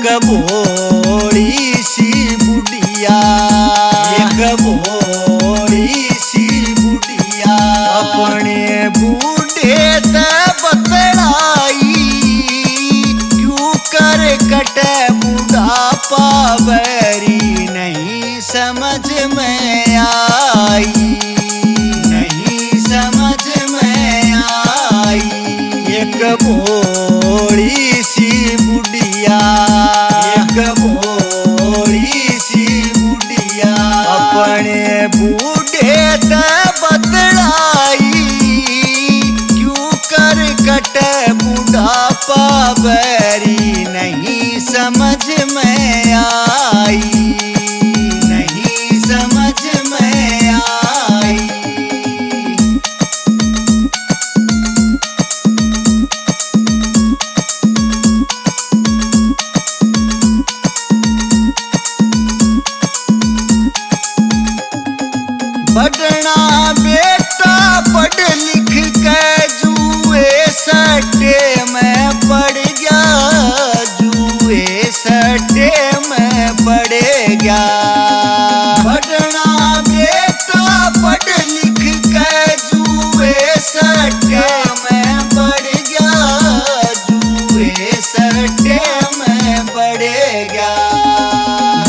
एक भोली सी बुढ़िया, एक भोली सी बुढ़िया अपने बूढ़े ते बतलाई, क्यों कर कटे बुढ़ापा बैरी नहीं समझ में आई, नहीं समझ में आई। एक भोली सी बुढ़िया, एक भोली सी बुढ़िया अपने बूढ़े ते बतलाई, क्यों कर कटे बुढ़ापा बैरी नहीं समझ में आई, नहीं समझ में आई। पढ़ना बेटा पढ़ लिख के जुए सट्टे में पड़ गया, जुए सट्टे में पड़ गया। पढ़ना बेटा पढ़ लिख के जुए सट्टे में पड़ गया, जुए सट्टे में पड़ गया।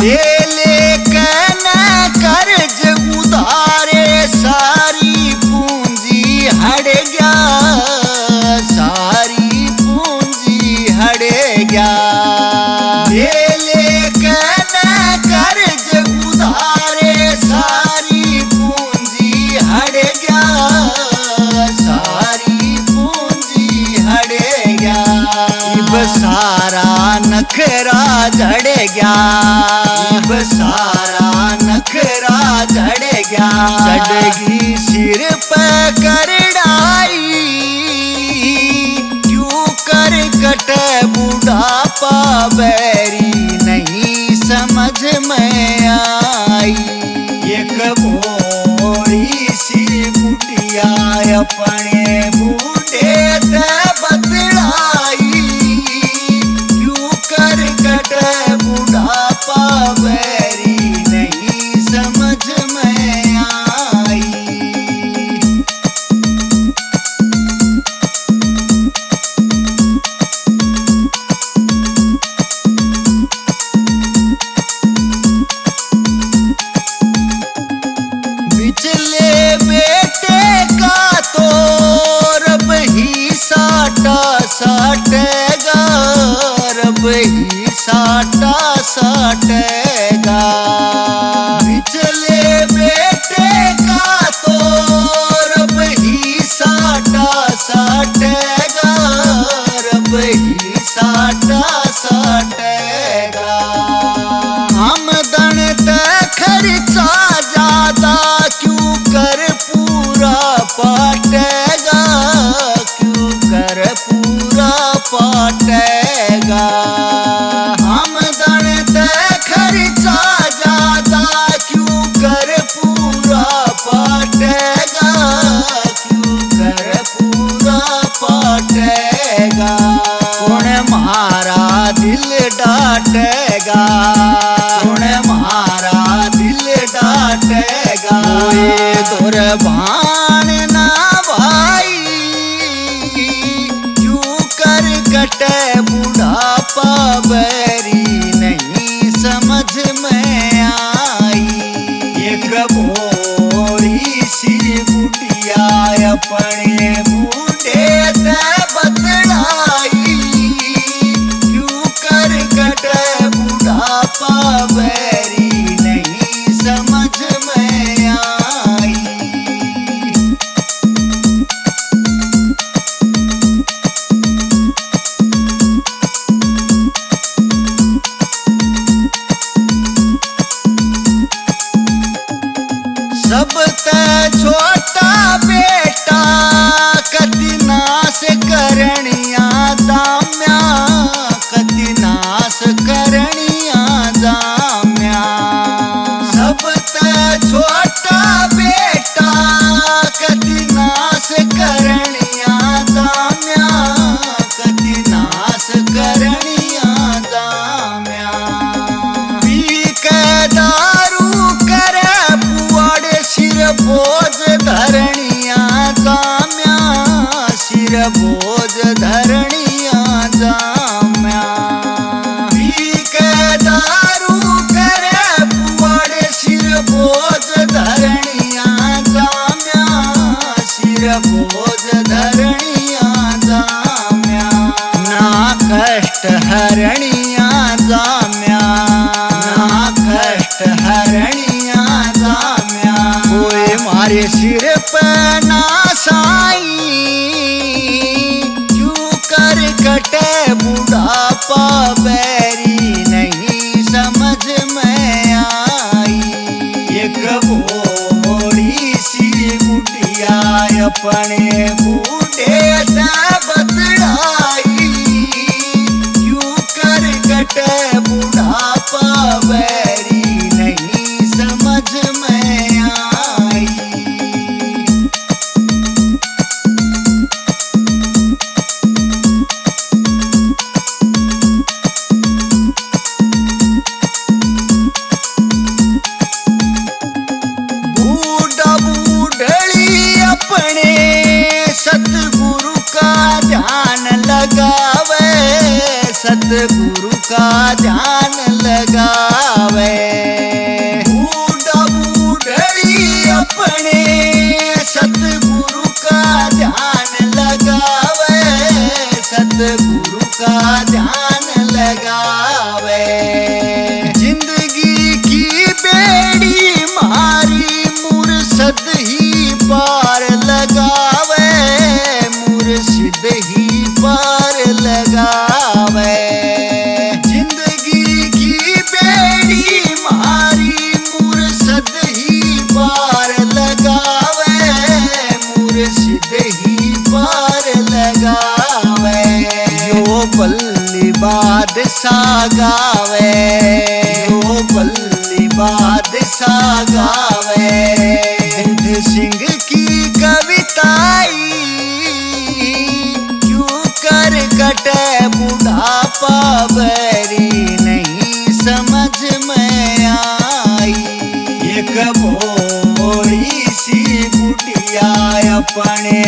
ले ले कहना कर्ज उधारे सारी पूंजी हट गया, सारी पूंजी हट गया। ले ले कहना कर्ज उधारे सारी पूंजी हट गया, सारी पूंजी हट गया। इब सारा नखरा झड़ गया, इब सारा नखरा झड़ गया। चढ़गी सिर पे करड़ाई, क्यों कर कटे बुढ़ापा बैरी नहीं समझ में आई। एक भोली सी बुढ़िया अपने बूढ़े ते बतलाई, क्यों कर कटे बुढ़ापा बैरी नहीं समझ में आई। बिचले बेटे का तो रब ही साटा साटेगा, रब ही साटा साटेगा। बिचले बेटे का तो रब ही साटा साटेगा, रब ही साटा साटेगा। आमदन ते खर्चा ज्यादा क्यों कर पूरा पाटेगा, क्यों कर पूरा पाटेगा। आमदन ते खर्चा ज्यादा क्यों कर पूरा पाटेगा, क्यों कर पूरा पाटेगा। कौन मारा दिल डांटेगा, कौन मारा दिल डांटेगा। कोई दुर्बान ना भाई, क्यों कर कटे बुढ़ापा बैरी नहीं समझ में आई। एक भोली सी बुढ़िया अपने बूढ़े ते बतलाई, क्यों कर कटे बुढ़ापा बैरी नहीं समझ में आई। कटे बुढ़ापा बैरी नहीं समझ में आई। एक भोली सी बुढ़िया अपने बूढ़े से बतलाई, क्यों कर कटे बुढ़ापा बैरी नहीं समझ में आई। अपने सतगुरु का ध्यान लगावे, सतगुरु का ध्यान लगावे। बूढ़ा बूढ़ी अपने सतगुरु का ध्यान लगावे, सतगुरु का ध्यान लगावे। जिंदगी की बेड़ी मारी मुर्शद ही पार लगावे, मुर्शिद ही पार लगावे। जिंदगी की बेड़ी मारी मुर्शद ही पार लगावे, मुर्शिद ही पार लगावे। यो बल्ली बादशाह गावे, यो बल्ली बादशाह गावे। बुद्ध सिंह की कविताई, क्यों कर कटे बुढ़ापा बैरी नहीं समझ में आई। एक भोली सी बुढ़िया अपने